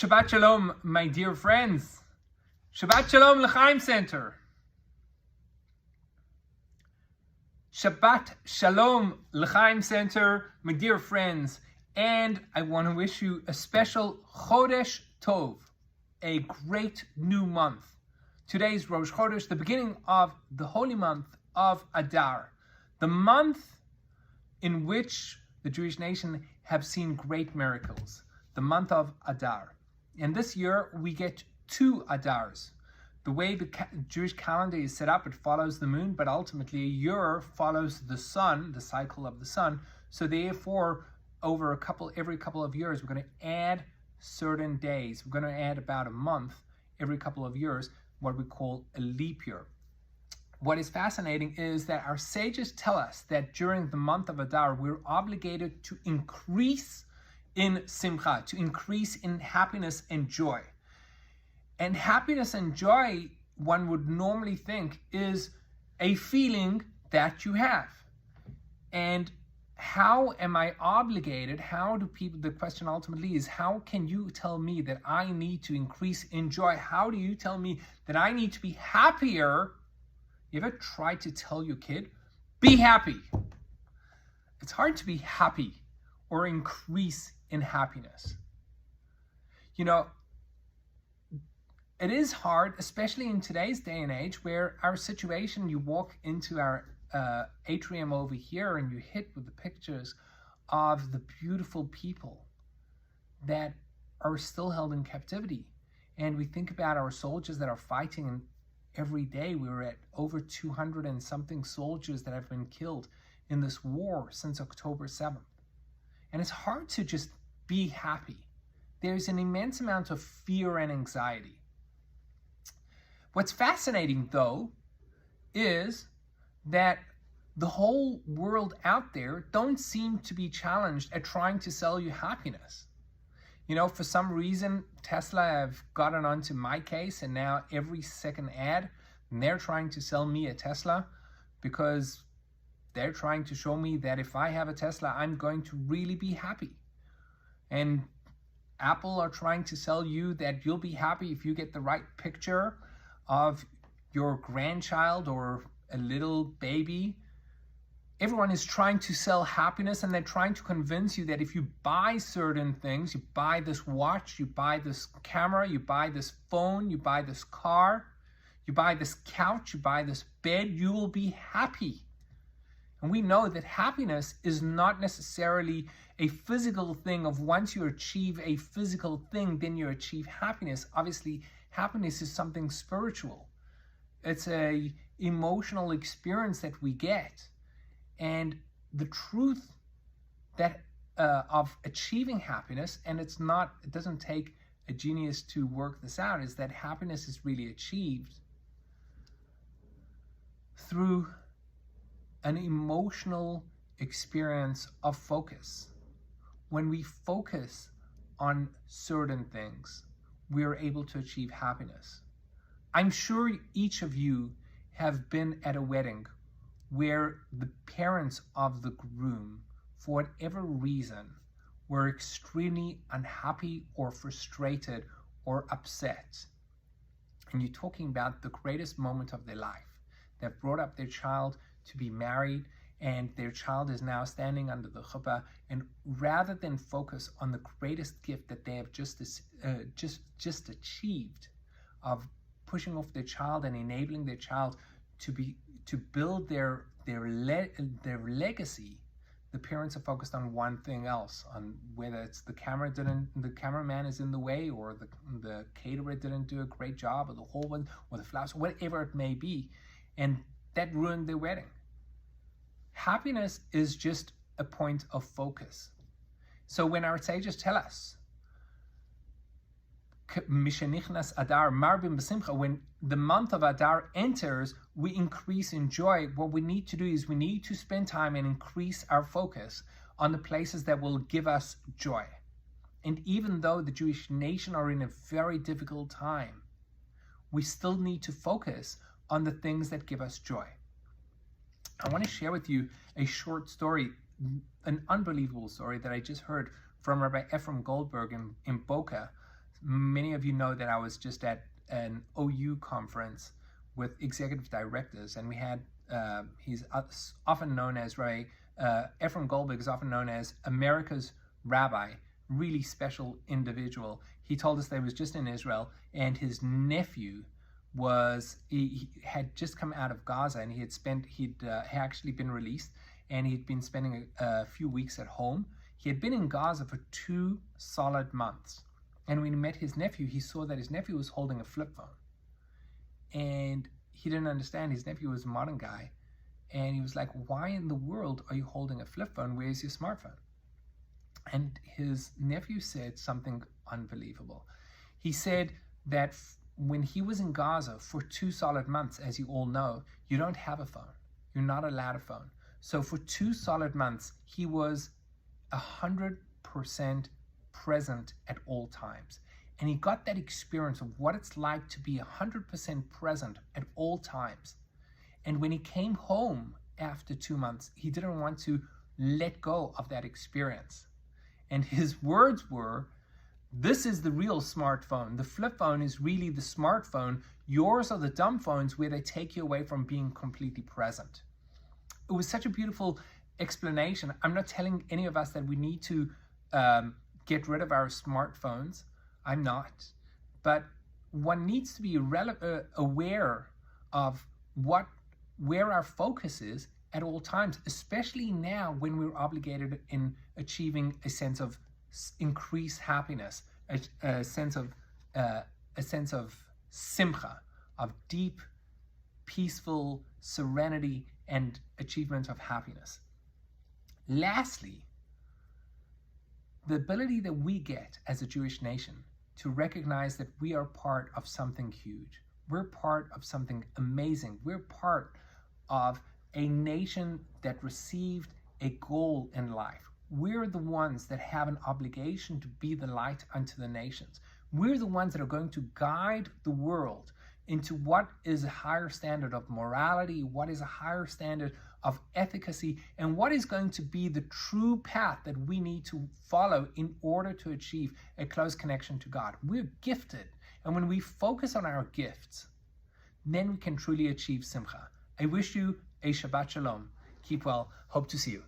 Shabbat Shalom, my dear friends. Shabbat Shalom, L'chaim Center. Shabbat Shalom, L'chaim Center, my dear friends. And I want to wish you a special Chodesh Tov, a great new month. Today is Rosh Chodesh, the beginning of the holy month of Adar, the month in which the Jewish nation have seen great miracles, the month of Adar. And this year we get two Adars. The way the Jewish calendar is set up, it follows the moon, but ultimately a year follows the sun, the cycle of the sun. So therefore, over every couple of years, we're going to add certain days. We're going to add about a month every couple of years, what we call a leap year. What is fascinating is that our sages tell us that during the month of Adar, we're obligated to increase in simcha, to increase in happiness and joy. And happiness and joy, one would normally think, is a feeling that you have. And how am I obligated? How do people, the question ultimately is, how can you tell me that I need to increase in joy? How do you tell me that I need to be happier? You ever tried to tell your kid, be happy? It's hard to be happy or increase in happiness. You know, it is hard, especially in today's day and age, where our situation, you walk into our atrium over here and you hit with the pictures of the beautiful people that are still held in captivity. And we think about our soldiers that are fighting, and every day we were at over 200 and something soldiers that have been killed in this war since October 7th. And it's hard to just be happy. There's an immense amount of fear and anxiety. What's fascinating, though, is that the whole world out there don't seem to be challenged at trying to sell you happiness. You know, for some reason, Tesla have gotten onto my case, and now every second ad, they're trying to sell me a Tesla because they're trying to show me that if I have a Tesla, I'm going to really be happy. And Apple are trying to sell you that you'll be happy if you get the right picture of your grandchild or a little baby. Everyone is trying to sell happiness, and they're trying to convince you that if you buy certain things, you buy this watch, you buy this camera, you buy this phone, you buy this car, you buy this couch, you buy this bed, you will be happy. And we know that happiness is not necessarily a physical thing of once you achieve a physical thing, then you achieve happiness. Obviously, happiness is something spiritual. It's a emotional experience that we get. And the truth that of achieving happiness, and it doesn't take a genius to work this out, is that happiness is really achieved through an emotional experience of focus. When we focus on certain things, we are able to achieve happiness. I'm sure each of you have been at a wedding where the parents of the groom, for whatever reason, were extremely unhappy or frustrated or upset. And you're talking about the greatest moment of their life. They've brought up their child to be married, and their child is now standing under the chuppah, and rather than focus on the greatest gift that they have just achieved of pushing off their child and enabling their child to build their legacy, the parents are focused on one thing else, on whether it's the cameraman is in the way, or the caterer didn't do a great job, or the whole one, or the flowers, whatever it may be, and that ruined their wedding. Happiness is just a point of focus. So when our sages tell us, Adar marbim b'simcha, when the month of Adar enters, we increase in joy. What we need to do is we need to spend time and increase our focus on the places that will give us joy. And even though the Jewish nation are in a very difficult time, we still need to focus on the things that give us joy. I want to share with you a short story, an unbelievable story that I just heard from Rabbi Ephraim Goldberg in Boca Many of you know that I was just at an OU conference with executive directors, and we had, he's often known as Ephraim Goldberg is often known as America's rabbi, really special individual. He told us that he was just in Israel, and his nephew he had just come out of Gaza, and he'd actually been released, and he'd been spending a few weeks at home. He had been in Gaza for 2 solid months. And when he met his nephew, he saw that his nephew was holding a flip phone. And he didn't understand. His nephew was a modern guy. And he was like, why in the world are you holding a flip phone? Where's your smartphone? And his nephew said something unbelievable. He said that when he was in Gaza for 2 solid months, as you all know, you don't have a phone. You're not allowed a phone. So for 2 solid months, he was 100% present at all times. And he got that experience of what it's like to be 100% present at all times. And when he came home after 2 months, he didn't want to let go of that experience. And his words were, this is the real smartphone. The flip phone is really the smartphone. Yours are the dumb phones where they take you away from being completely present. It was such a beautiful explanation. I'm not telling any of us that we need to get rid of our smartphones. I'm not. But one needs to be aware of where our focus is at all times, especially now when we're obligated in achieving a sense of increased happiness, a sense of simcha, of deep, peaceful serenity and achievement of happiness. Lastly, the ability that we get as a Jewish nation to recognize that we are part of something huge. We're part of something amazing. We're part of a nation that received a goal in life. We're the ones that have an obligation to be the light unto the nations. We're the ones that are going to guide the world into what is a higher standard of morality, what is a higher standard of efficacy, and what is going to be the true path that we need to follow in order to achieve a close connection to God. We're gifted, and when we focus on our gifts, then we can truly achieve simcha. I wish you a Shabbat Shalom. Keep well. Hope to see you.